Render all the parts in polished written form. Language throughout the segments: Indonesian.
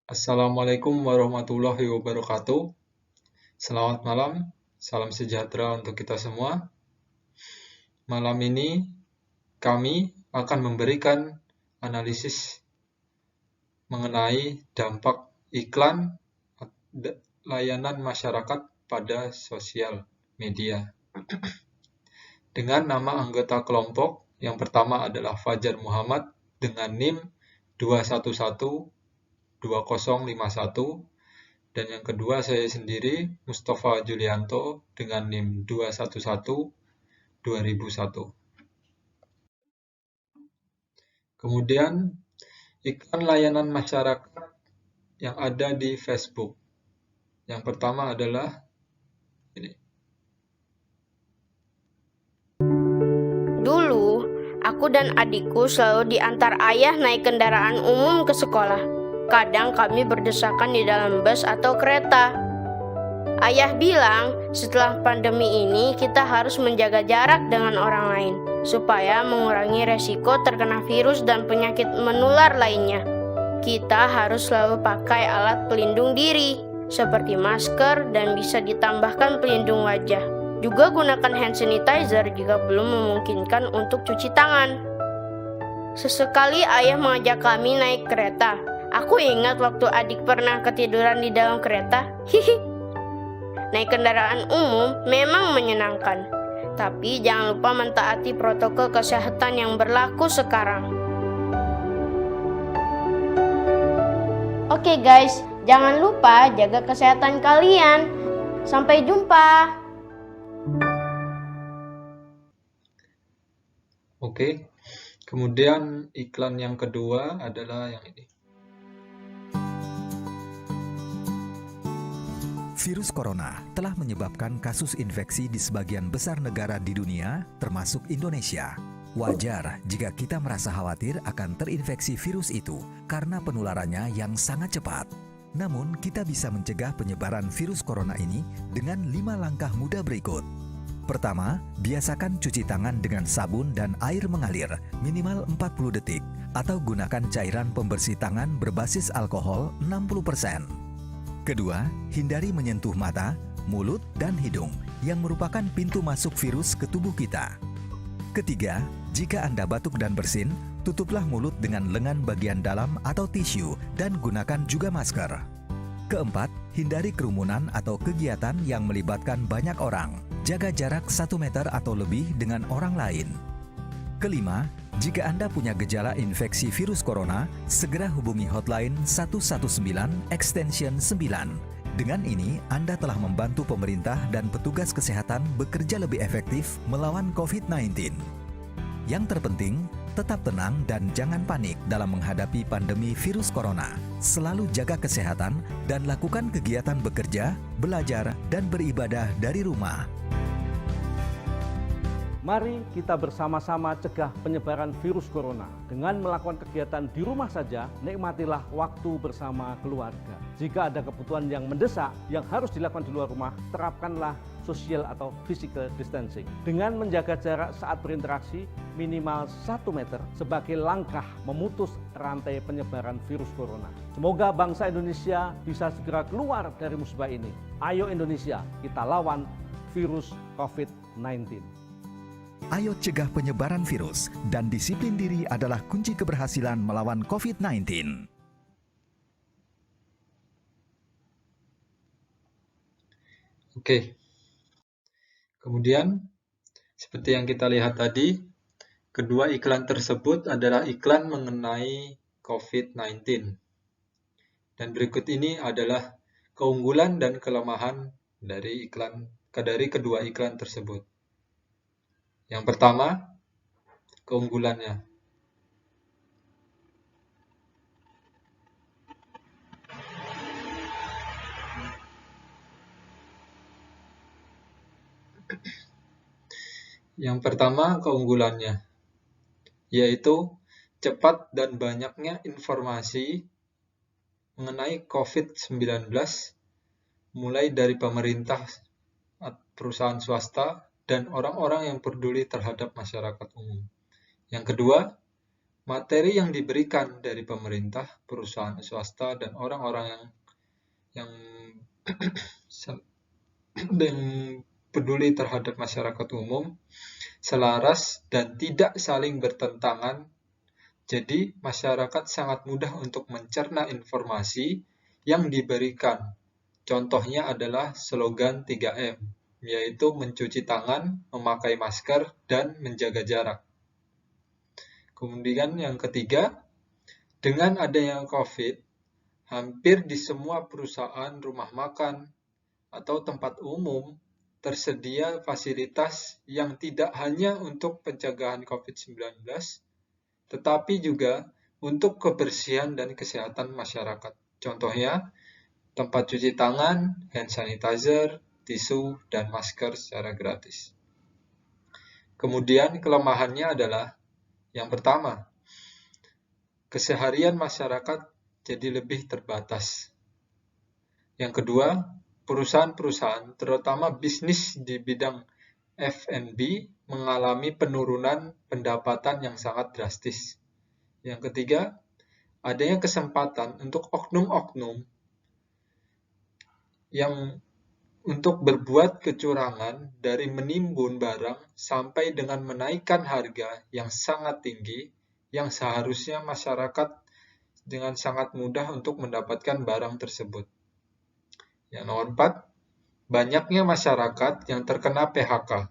Assalamualaikum warahmatullahi wabarakatuh. Selamat malam, salam sejahtera untuk kita semua. Malam ini kami akan memberikan analisis mengenai dampak iklan layanan masyarakat pada sosial media. Dengan nama anggota kelompok, yang pertama adalah Fajar Muhammad dengan NIM 2112051, dan yang kedua saya sendiri, Mustafa Julianto dengan NIM 2112001. Kemudian iklan layanan masyarakat yang ada di Facebook. Yang pertama adalah ini. Dulu, aku dan adikku selalu diantar ayah naik kendaraan umum ke sekolah. Kadang kami berdesakan di dalam bus atau kereta. Ayah bilang, setelah pandemi ini kita harus menjaga jarak dengan orang lain, supaya mengurangi resiko terkena virus dan penyakit menular lainnya. Kita harus selalu pakai alat pelindung diri, seperti masker dan bisa ditambahkan pelindung wajah. Juga gunakan hand sanitizer jika belum memungkinkan untuk cuci tangan. Sesekali ayah mengajak kami naik kereta. Aku ingat waktu adik pernah ketiduran di dalam kereta. Naik kendaraan umum memang menyenangkan, tapi jangan lupa mentaati protokol kesehatan yang berlaku sekarang. Oke guys, jangan lupa jaga kesehatan kalian. Sampai jumpa. Oke. Kemudian iklan yang kedua adalah yang ini. Virus corona telah menyebabkan kasus infeksi di sebagian besar negara di dunia, termasuk Indonesia. Wajar jika kita merasa khawatir akan terinfeksi virus itu karena penularannya yang sangat cepat. Namun, kita bisa mencegah penyebaran virus corona ini dengan 5 langkah mudah berikut. Pertama, biasakan cuci tangan dengan sabun dan air mengalir minimal 40 detik atau gunakan cairan pembersih tangan berbasis alkohol 60%. Kedua, hindari menyentuh mata, mulut, dan hidung yang merupakan pintu masuk virus ke tubuh kita. Ketiga, jika Anda batuk dan bersin, tutuplah mulut dengan lengan bagian dalam atau tisu dan gunakan juga masker. Keempat, hindari kerumunan atau kegiatan yang melibatkan banyak orang. Jaga jarak 1 meter atau lebih dengan orang lain. Kelima, jika Anda punya gejala infeksi virus corona, segera hubungi hotline 119 extension 9. Dengan ini, Anda telah membantu pemerintah dan petugas kesehatan bekerja lebih efektif melawan COVID-19. Yang terpenting, tetap tenang dan jangan panik dalam menghadapi pandemi virus corona. Selalu jaga kesehatan dan lakukan kegiatan bekerja, belajar, dan beribadah dari rumah. Mari kita bersama-sama cegah penyebaran virus corona. Dengan melakukan kegiatan di rumah saja, nikmatilah waktu bersama keluarga. Jika ada kebutuhan yang mendesak yang harus dilakukan di luar rumah, terapkanlah social atau physical distancing. Dengan menjaga jarak saat berinteraksi minimal 1 meter sebagai langkah memutus rantai penyebaran virus corona. Semoga bangsa Indonesia bisa segera keluar dari musibah ini. Ayo Indonesia, kita lawan virus COVID-19. Ayo cegah penyebaran virus dan disiplin diri adalah kunci keberhasilan melawan COVID-19. Oke. Kemudian, seperti yang kita lihat tadi, kedua iklan tersebut adalah iklan mengenai COVID-19. Dan berikut ini adalah keunggulan dan kelemahan dari kedua iklan tersebut. Yang pertama, keunggulannya. Yang pertama, keunggulannya, yaitu cepat dan banyaknya informasi mengenai COVID-19, mulai dari pemerintah, perusahaan swasta, dan orang-orang yang peduli terhadap masyarakat umum. Yang kedua, materi yang diberikan dari pemerintah, perusahaan swasta, dan orang-orang yang yang peduli terhadap masyarakat umum selaras dan tidak saling bertentangan. Jadi, masyarakat sangat mudah untuk mencerna informasi yang diberikan. Contohnya adalah slogan 3M, yaitu mencuci tangan, memakai masker, dan menjaga jarak. Kemudian yang ketiga, dengan adanya COVID, hampir di semua perusahaan rumah makan atau tempat umum tersedia fasilitas yang tidak hanya untuk pencegahan COVID-19, tetapi juga untuk kebersihan dan kesehatan masyarakat. Contohnya, tempat cuci tangan, hand sanitizer, tisu, dan masker secara gratis. Kemudian kelemahannya adalah yang pertama, keseharian masyarakat jadi lebih terbatas. Yang kedua, perusahaan-perusahaan, terutama bisnis di bidang F&B, mengalami penurunan pendapatan yang sangat drastis. Yang ketiga, adanya kesempatan untuk oknum-oknum yang untuk berbuat kecurangan dari menimbun barang sampai dengan menaikkan harga yang sangat tinggi yang seharusnya masyarakat dengan sangat mudah untuk mendapatkan barang tersebut. Yang nomor 4, banyaknya masyarakat yang terkena PHK.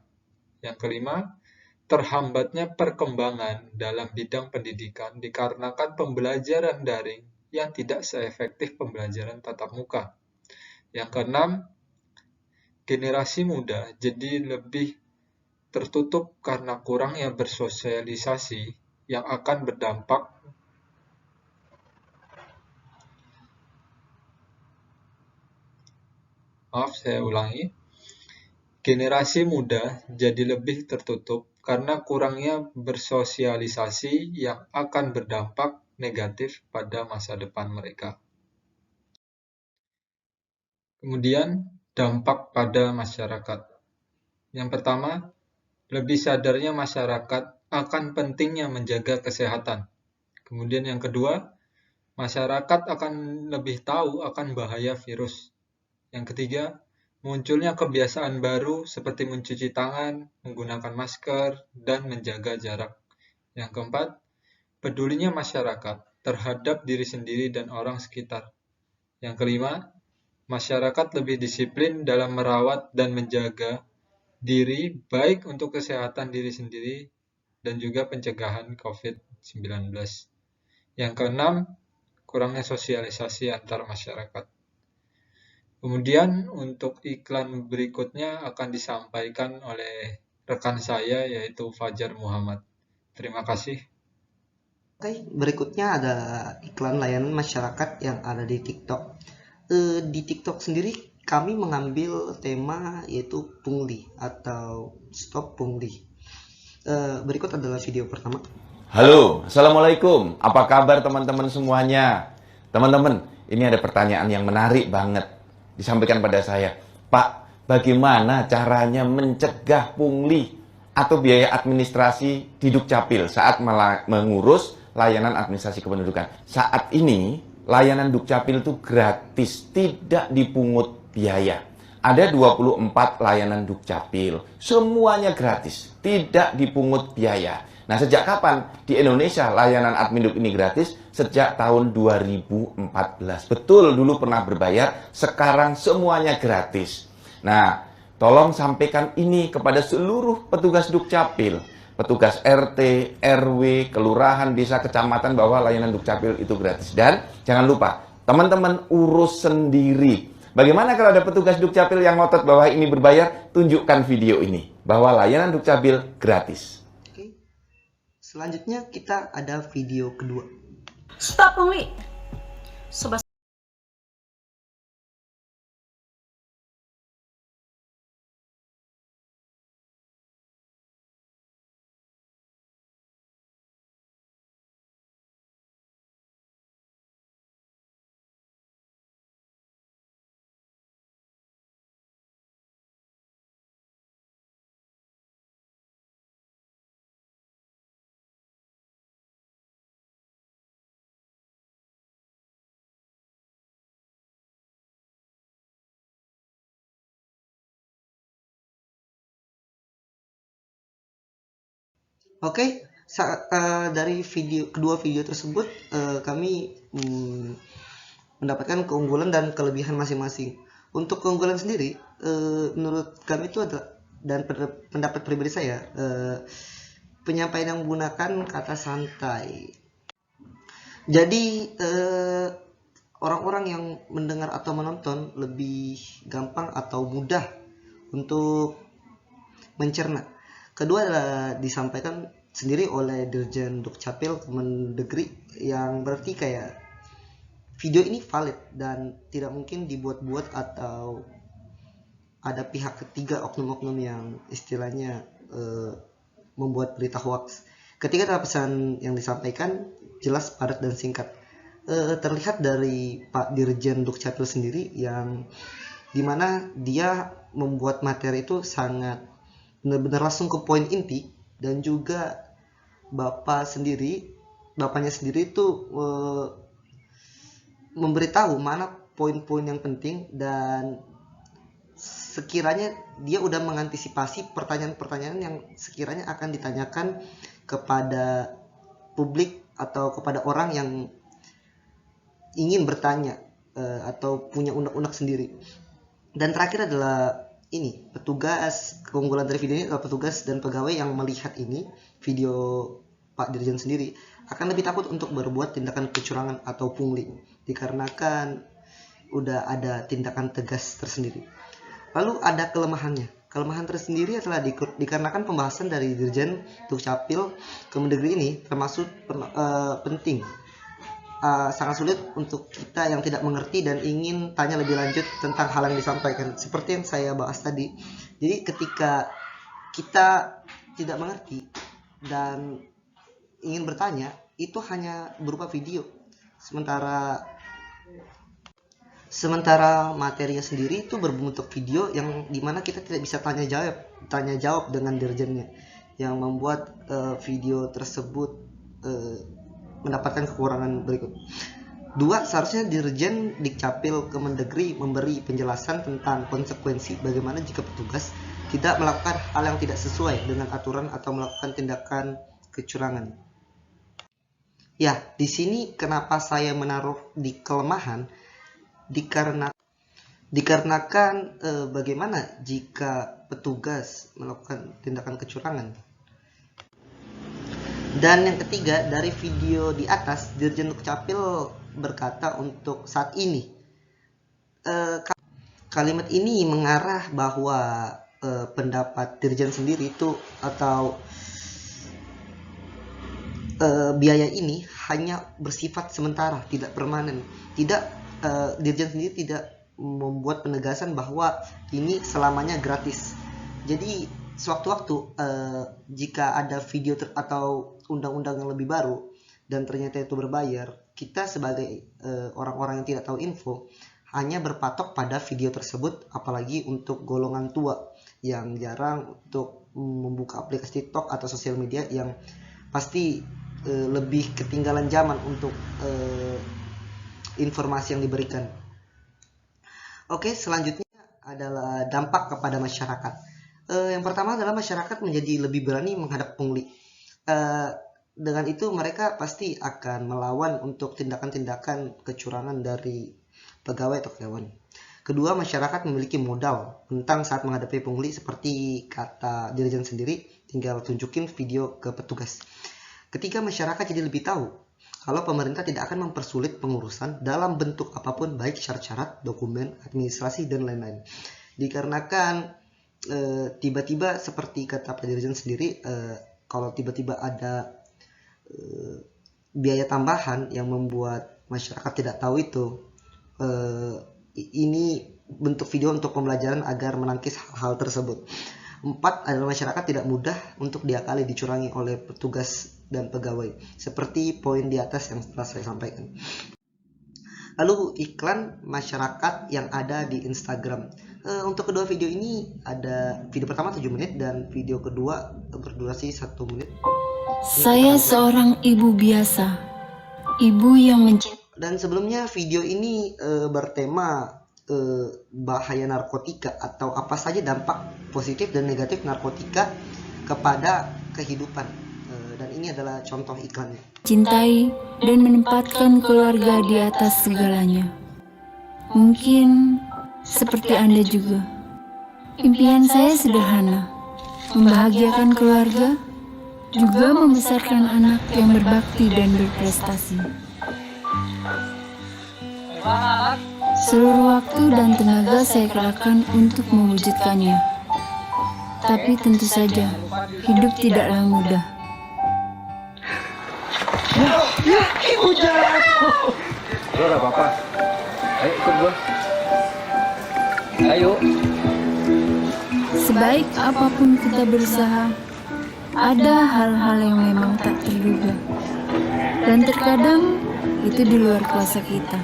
Yang kelima, terhambatnya perkembangan dalam bidang pendidikan dikarenakan pembelajaran daring yang tidak seefektif pembelajaran tatap muka. Yang keenam, generasi muda jadi lebih tertutup karena kurangnya bersosialisasi yang akan berdampak generasi muda jadi lebih tertutup karena kurangnya bersosialisasi yang akan berdampak negatif pada masa depan mereka. Kemudian, dampak pada masyarakat. Yang pertama, lebih sadarnya masyarakat akan pentingnya menjaga kesehatan. Kemudian yang kedua, masyarakat akan lebih tahu akan bahaya virus. Yang ketiga, munculnya kebiasaan baru seperti mencuci tangan, menggunakan masker, dan menjaga jarak. Yang keempat, pedulinya masyarakat terhadap diri sendiri dan orang sekitar. Yang kelima, masyarakat lebih disiplin dalam merawat dan menjaga diri baik untuk kesehatan diri sendiri dan juga pencegahan COVID-19. Yang keenam, kurangnya sosialisasi antar masyarakat. Kemudian untuk iklan berikutnya akan disampaikan oleh rekan saya yaitu Fajar Muhammad. Terima kasih. Oke, berikutnya ada iklan layanan masyarakat yang ada di TikTok. Di TikTok sendiri kami mengambil tema yaitu pungli atau stop pungli. Berikut adalah video pertama. Halo, Assalamualaikum. Apa kabar teman-teman semuanya? Teman-teman, ini ada pertanyaan yang menarik banget disampaikan pada saya. Pak, bagaimana caranya mencegah pungli atau biaya administrasi di Dukcapil saat mengurus layanan administrasi kependudukan? Saat ini, layanan Dukcapil itu gratis, tidak dipungut biaya. Ada 24 layanan Dukcapil, semuanya gratis, tidak dipungut biaya. Nah, sejak kapan di Indonesia layanan Adminduk ini gratis? Sejak tahun 2014. Betul, dulu pernah berbayar, sekarang semuanya gratis. Nah, tolong sampaikan ini kepada seluruh petugas Dukcapil, petugas RT, RW, kelurahan, desa, kecamatan bahwa layanan Dukcapil itu gratis. Dan jangan lupa, teman-teman urus sendiri. Bagaimana kalau ada petugas Dukcapil yang ngotot bahwa ini berbayar? Tunjukkan video ini, bahwa layanan Dukcapil gratis. Oke. Selanjutnya kita ada video kedua. Stop pungli. Sobat Oke, dari kedua video tersebut kami mendapatkan keunggulan dan kelebihan masing-masing. Untuk keunggulan sendiri, menurut kami itu adalah, dan pendapat pribadi saya, penyampaian yang menggunakan kata santai. Jadi orang-orang yang mendengar atau menonton lebih gampang atau mudah untuk mencerna. Kedua adalah disampaikan sendiri oleh Dirjen Dukcapil Kemendagri, yang berarti kayak video ini valid dan tidak mungkin dibuat-buat atau ada pihak ketiga, oknum-oknum yang istilahnya membuat berita hoax. Ketika pesan yang disampaikan jelas, padat, dan singkat. Terlihat dari Pak Dirjen Dukcapil sendiri, yang dimana dia membuat materi itu sangat benar-benar langsung ke poin inti, dan juga bapaknya sendiri itu memberitahu mana poin-poin yang penting, dan sekiranya dia udah mengantisipasi pertanyaan-pertanyaan yang sekiranya akan ditanyakan kepada publik atau kepada orang yang ingin bertanya atau punya unek-unek sendiri. Dan terakhir adalah ini, keunggulan dari video ini adalah petugas dan pegawai yang melihat ini video Pak Dirjen sendiri akan lebih takut untuk berbuat tindakan kecurangan atau pungli, dikarenakan udah ada tindakan tegas tersendiri. Lalu ada kelemahannya. Kelemahan tersendiri adalah dikarenakan pembahasan dari Dirjen Dukcapil Kemendagri ini termasuk penting. Sangat sulit untuk kita yang tidak mengerti dan ingin tanya lebih lanjut tentang hal yang disampaikan, seperti yang saya bahas tadi. Jadi ketika kita tidak mengerti dan ingin bertanya, itu hanya berupa video, sementara materinya sendiri itu berbentuk video yang dimana kita tidak bisa tanya jawab dengan dirjennya, yang membuat video tersebut mendapatkan kekurangan berikut. 2. Seharusnya Dirjen Dukcapil Kemendagri memberi penjelasan tentang konsekuensi bagaimana jika petugas tidak melakukan hal yang tidak sesuai dengan aturan atau melakukan tindakan kecurangan. Ya, di sini kenapa saya menaruh di kelemahan, dikarenakan bagaimana jika petugas melakukan tindakan kecurangan. Dan yang ketiga, dari video di atas, Dirjen Dukcapil berkata untuk saat ini kalimat ini mengarah bahwa pendapat Dirjen sendiri itu atau biaya ini hanya bersifat sementara, tidak permanen. Dirjen sendiri tidak membuat penegasan bahwa ini selamanya gratis. Jadi sewaktu-waktu jika ada video atau undang-undang yang lebih baru dan ternyata itu berbayar, kita sebagai orang-orang yang tidak tahu info hanya berpatok pada video tersebut, apalagi untuk golongan tua yang jarang untuk membuka aplikasi TikTok atau sosial media, yang pasti lebih ketinggalan zaman untuk informasi yang diberikan. Oke, selanjutnya adalah dampak kepada masyarakat. Yang pertama adalah masyarakat menjadi lebih berani menghadap pungli. Dengan itu mereka pasti akan melawan untuk tindakan-tindakan kecurangan dari pegawai atau karyawan. Kedua, masyarakat memiliki modal tentang saat menghadapi pungli, seperti kata Dirjen sendiri, tinggal tunjukin video ke petugas. Ketiga, masyarakat jadi lebih tahu kalau pemerintah tidak akan mempersulit pengurusan dalam bentuk apapun, baik syarat-syarat, dokumen, administrasi, dan lain-lain. Dikarenakan tiba-tiba seperti kata Pak Dirjen sendiri, kalau tiba-tiba ada biaya tambahan yang membuat masyarakat tidak tahu itu, ini bentuk video untuk pembelajaran agar menangkis hal tersebut. 4 adalah masyarakat tidak mudah untuk diakali, dicurangi oleh petugas dan pegawai, seperti poin di atas yang telah saya sampaikan. Lalu iklan masyarakat yang ada di Instagram. Untuk kedua video ini, ada video pertama 7 menit dan video kedua berdurasi 1 menit. Saya seorang ibu biasa, ibu yang mencintai. Dan sebelumnya video ini bertema bahaya narkotika atau apa saja dampak positif dan negatif narkotika kepada kehidupan Dan ini adalah contoh iklannya. Cintai dan menempatkan keluarga di atas segalanya. Mungkin seperti Anda juga. Impian saya sederhana, membahagiakan keluarga, juga membesarkan anak yang berbakti dan berprestasi. Seluruh waktu dan tenaga saya kerahkan untuk mewujudkannya. Tapi tentu saja, hidup tidaklah mudah. Lo gak apa-apa. Ayo ikut gua. Ayo. Sebaik apapun kita berusaha, ada hal-hal yang memang tak terduga. Dan terkadang itu di luar kuasa kita.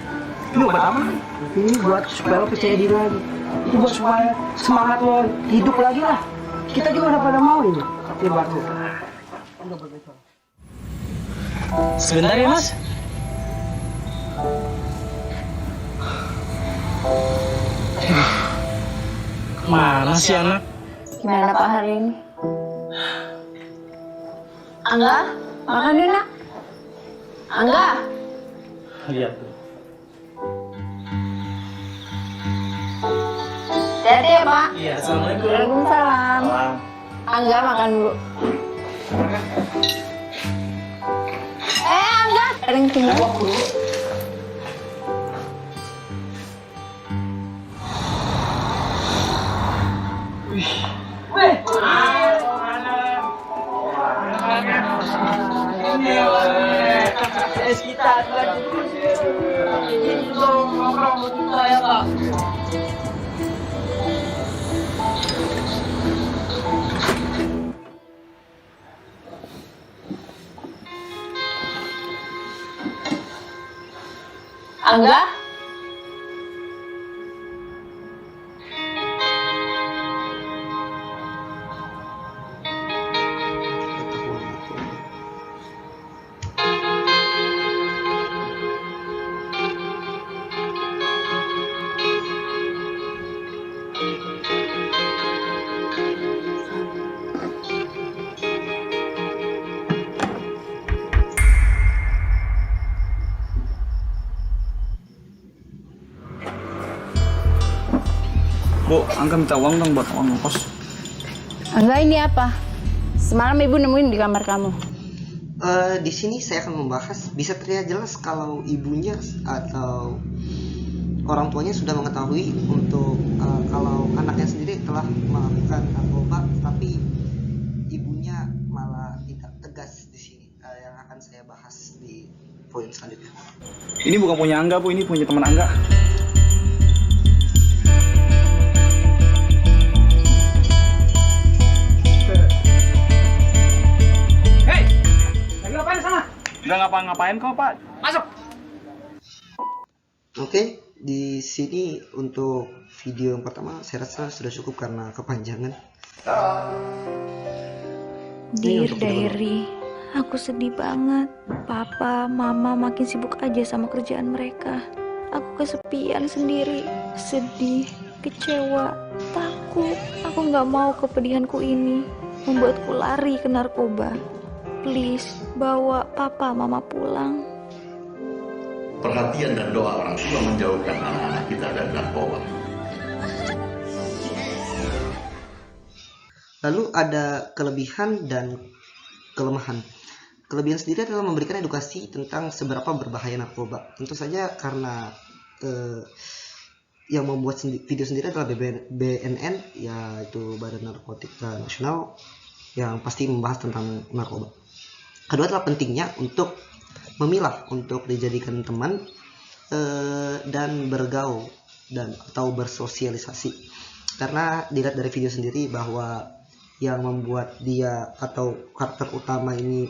Ini obat apa? Ini buat supaya lo percaya diri lagi. Ini buat supaya semangat lo hidup lagi lah. Kita juga udah pada mau ini. Ini buat lo. Sebentar ya mas. Mana sih anak? Gimana Pak hari ini? Angga, makan dulu nak. Angga. Lihat tuh. Hati-hati ya Pak. Iya, assalamualaikum. Waalaikumsalam. Salam. Angga makan dulu. Angga. Ada yang tinggal. Angga? Bu, Angga minta uang dong buat uang ngkos. Angga ini apa? Semalam ibu nemuin di kamar kamu. Di sini saya akan membahas, bisa terlihat jelas kalau ibunya atau orang tuanya sudah mengetahui untuk kalau anaknya sendiri telah melakukan narkoba, tapi ibunya malah tidak tegas di sini. Yang akan saya bahas di poin selanjutnya. Ini bukan punya Angga, Bu. Ini punya teman Angga. Hei! Lagi ngapain sana? Udah ngapa-ngapain kok, Pak. Masuk! Oke, di sini untuk video yang pertama saya rasa sudah cukup karena kepanjangan. Dear Diary, aku sedih banget. Papa, Mama makin sibuk aja sama kerjaan mereka. Aku kesepian sendiri, sedih, kecewa, takut. Aku nggak mau kepedihanku ini membuatku lari ke narkoba. Please, bawa Papa, Mama pulang. Perhatian dan doa orang tua menjauhkan anak-anak kita dari narkoba. Lalu ada kelebihan dan kelemahan. Kelebihan sendiri adalah memberikan edukasi tentang seberapa berbahaya narkoba. Tentu saja karena yang membuat video sendiri adalah BNN, yaitu Badan Narkotika Nasional, yang pasti membahas tentang narkoba. Kedua adalah pentingnya untuk memilah, untuk dijadikan teman dan bergaul atau bersosialisasi. Karena dilihat dari video sendiri bahwa yang membuat dia atau karakter utama ini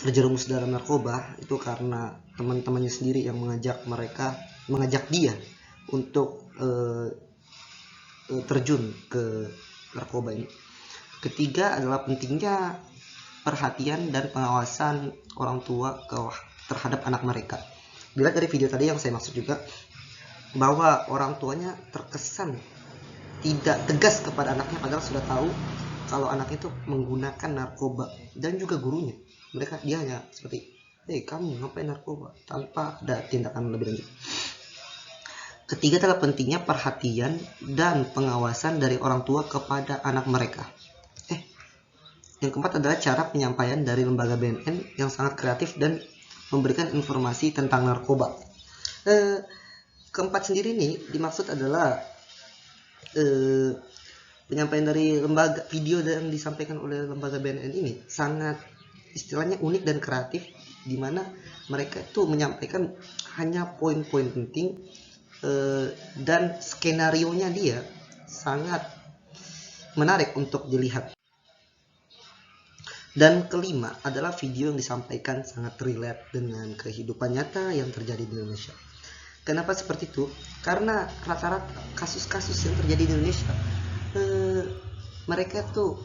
terjerumus dalam narkoba itu karena teman-temannya sendiri yang mengajak dia untuk terjun ke narkoba ini. Ketiga adalah pentingnya perhatian dan pengawasan orang tua terhadap anak mereka. Dilihat dari video tadi yang saya maksud juga bahwa orang tuanya terkesan tidak tegas kepada anaknya, padahal sudah tahu kalau anak itu menggunakan narkoba, dan juga gurunya, dia hanya seperti, kamu ngapain narkoba, tanpa ada tindakan lebih lanjut. Ketiga adalah pentingnya perhatian dan pengawasan dari orang tua kepada anak mereka. Yang keempat adalah cara penyampaian dari lembaga BNN yang sangat kreatif dan memberikan informasi tentang narkoba. Keempat sendiri ini dimaksud adalah penyampaian dari lembaga video yang disampaikan oleh lembaga BNN ini sangat istilahnya unik dan kreatif, di mana mereka itu menyampaikan hanya poin-poin penting dan skenarionya dia sangat menarik untuk dilihat. Dan kelima adalah video yang disampaikan sangat relate dengan kehidupan nyata yang terjadi di Indonesia. Kenapa seperti itu? Karena rata-rata kasus-kasus yang terjadi di Indonesia, mereka tuh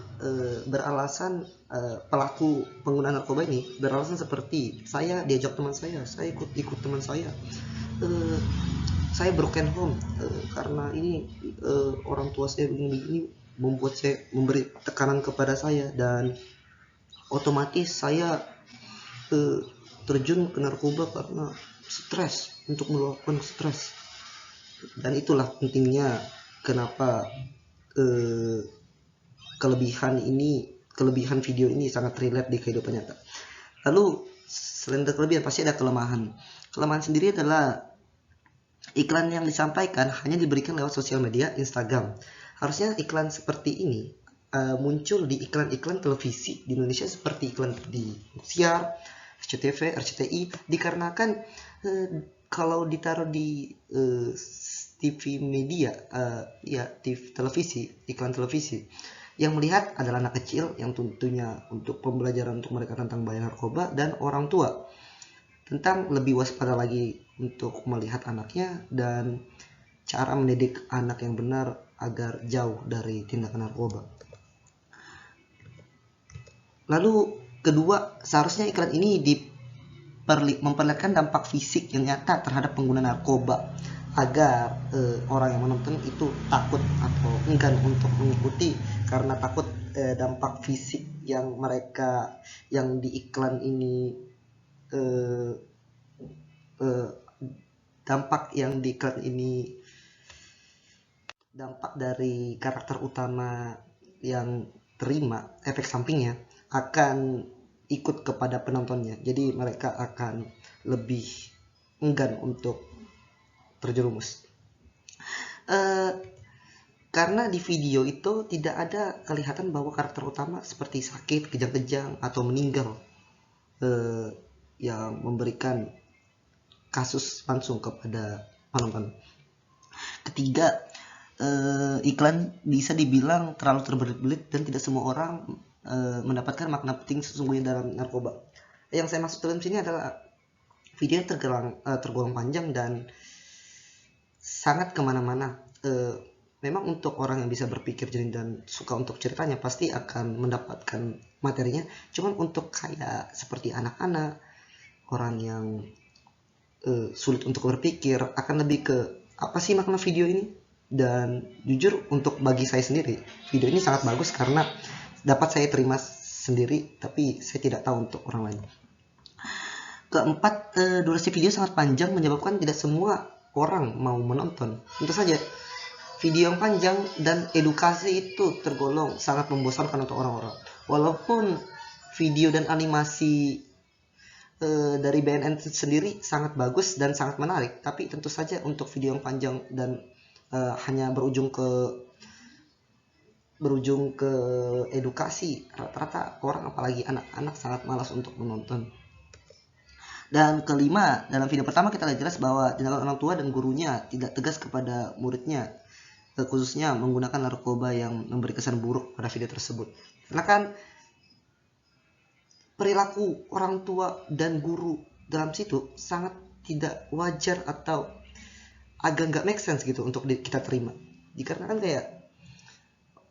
beralasan, pelaku pengguna narkoba ini beralasan seperti, saya diajak teman saya ikut teman saya broken home, karena ini orang tua saya begini membuat saya memberi tekanan kepada saya, dan otomatis saya terjun ke narkoba karena stres, untuk meluapkan stres. Dan itulah pentingnya kenapa kelebihan video ini sangat relate di kehidupan nyata. Lalu selain dari kelebihan pasti ada kelemahan. Kelemahan sendiri adalah iklan yang disampaikan hanya diberikan lewat sosial media, Instagram. Harusnya iklan seperti ini muncul di iklan-iklan televisi di Indonesia, seperti iklan di Siar, SCTV, RCTI, dikarenakan kalau ditaruh di TV media, TV televisi, iklan televisi, yang melihat adalah anak kecil yang tentunya untuk pembelajaran untuk mereka tentang bahaya narkoba, dan orang tua tentang lebih waspada lagi untuk melihat anaknya dan cara mendidik anak yang benar agar jauh dari tindakan narkoba. Lalu kedua, seharusnya iklan ini memperlihatkan dampak fisik yang nyata terhadap pengguna narkoba, agar orang yang menonton itu takut atau enggan untuk mengikuti karena takut dampak fisik yang di iklan ini, dampak dari karakter utama yang terima, efek sampingnya akan ikut kepada penontonnya. Jadi mereka akan lebih enggan untuk terjerumus. Karena di video itu tidak ada kelihatan bahwa karakter utama seperti sakit, kejang-kejang, atau meninggal, yang memberikan kasus langsung kepada penonton. Ketiga, iklan bisa dibilang terlalu terbelit-belit dan tidak semua orang mendapatkan makna penting sesungguhnya dalam narkoba. Yang saya maksud dalam sini adalah video yang tergolong panjang dan sangat kemana-mana. Memang untuk orang yang bisa berpikir jernih dan suka untuk ceritanya pasti akan mendapatkan materinya. Cuman untuk kayak seperti anak-anak, orang yang sulit untuk berpikir, akan lebih ke apa sih makna video ini. Dan jujur untuk bagi saya sendiri, video ini sangat bagus karena dapat saya terima sendiri, tapi saya tidak tahu untuk orang lain. Keempat, durasi video sangat panjang menyebabkan tidak semua orang mau menonton. Tentu saja video yang panjang dan edukasi itu tergolong sangat membosankan untuk orang-orang. Walaupun video dan animasi dari BNN sendiri sangat bagus dan sangat menarik, tapi tentu saja untuk video yang panjang dan hanya berujung ke edukasi, rata-rata orang apalagi anak-anak sangat malas untuk menonton. Dan kelima, dalam video pertama kita lihat jelas bahwa tindakan orang tua dan gurunya tidak tegas kepada muridnya, khususnya menggunakan narkoba yang memberi kesan buruk pada video tersebut. Karena kan perilaku orang tua dan guru dalam situ sangat tidak wajar atau agak nggak make sense gitu untuk kita terima. Dikarenakan kayak,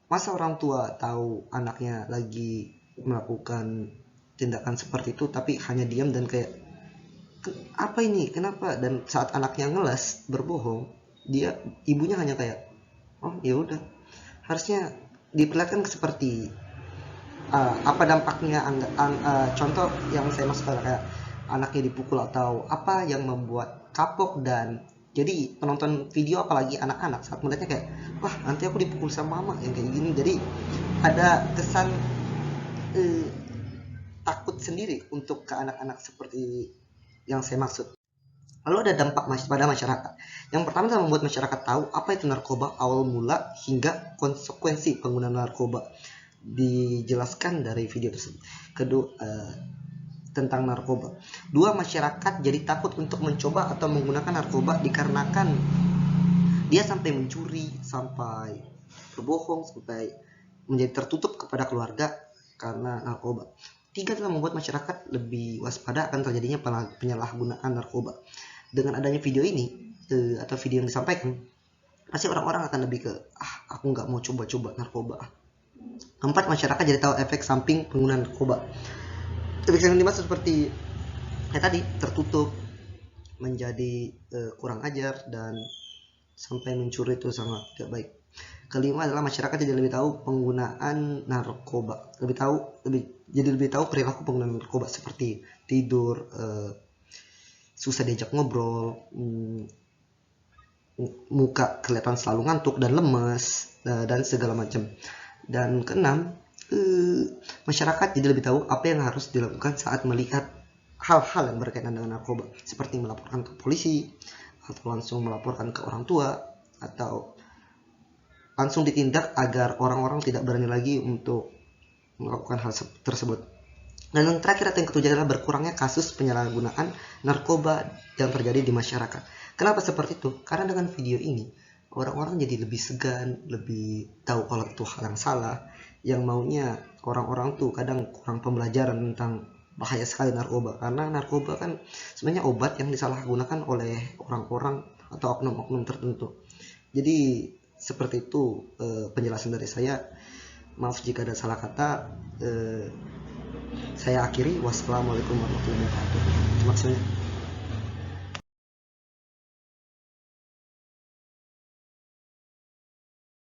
masa orang tua tahu anaknya lagi melakukan tindakan seperti itu tapi hanya diam dan kayak, apa ini, kenapa? Dan saat anaknya ngeles berbohong, ibunya hanya kayak, oh ya udah. Harusnya diperlihatkan seperti apa dampaknya. Contoh yang saya maksud kayak anaknya dipukul atau apa yang membuat kapok, dan jadi penonton video apalagi anak-anak saat melihatnya kayak, wah nanti aku dipukul sama mama yang kayak gini. Jadi ada kesan takut sendiri untuk ke anak-anak seperti yang saya maksud. Lalu ada dampak pada masyarakat. Yang pertama adalah membuat masyarakat tahu apa itu narkoba awal mula hingga konsekuensi penggunaan narkoba. Dijelaskan dari video tersebut. Kedua, tentang narkoba. Dua, masyarakat jadi takut untuk mencoba atau menggunakan narkoba dikarenakan dia sampai mencuri, sampai berbohong, sampai menjadi tertutup kepada keluarga karena narkoba. Tiga, telah membuat masyarakat lebih waspada akan terjadinya penyalahgunaan narkoba. Dengan adanya video ini atau video yang disampaikan, pasti orang-orang akan lebih ke aku nggak mau coba-coba narkoba. Keempat, masyarakat jadi tahu efek samping penggunaan narkoba. Efek samping dimaksud seperti tadi, tertutup, menjadi kurang ajar, dan sampai mencuri itu sangat tidak baik. Kelima adalah masyarakat jadi lebih tahu penggunaan narkoba, lebih tahu perilaku penggunaan narkoba seperti tidur, susah diajak ngobrol, muka kelihatan selalu ngantuk dan lemes, dan segala macam. Dan keenam, masyarakat jadi lebih tahu apa yang harus dilakukan saat melihat hal-hal yang berkaitan dengan narkoba, seperti melaporkan ke polisi, atau langsung melaporkan ke orang tua, atau langsung ditindak agar orang-orang tidak berani lagi untuk melakukan hal tersebut. Dan yang terakhir atau yang ketujuh adalah berkurangnya kasus penyalahgunaan narkoba yang terjadi di masyarakat. Kenapa seperti itu? Karena dengan video ini orang-orang jadi lebih segan, lebih tahu kalau itu hal yang salah. Yang maunya orang-orang tuh kadang kurang pembelajaran tentang bahaya sekali narkoba, karena narkoba kan sebenarnya obat yang disalahgunakan oleh orang-orang atau oknum-oknum tertentu. Jadi seperti itu penjelasan dari saya. Maaf jika ada salah kata. Saya akhiri. Wassalamualaikum warahmatullahi wabarakatuh. Terima kasih.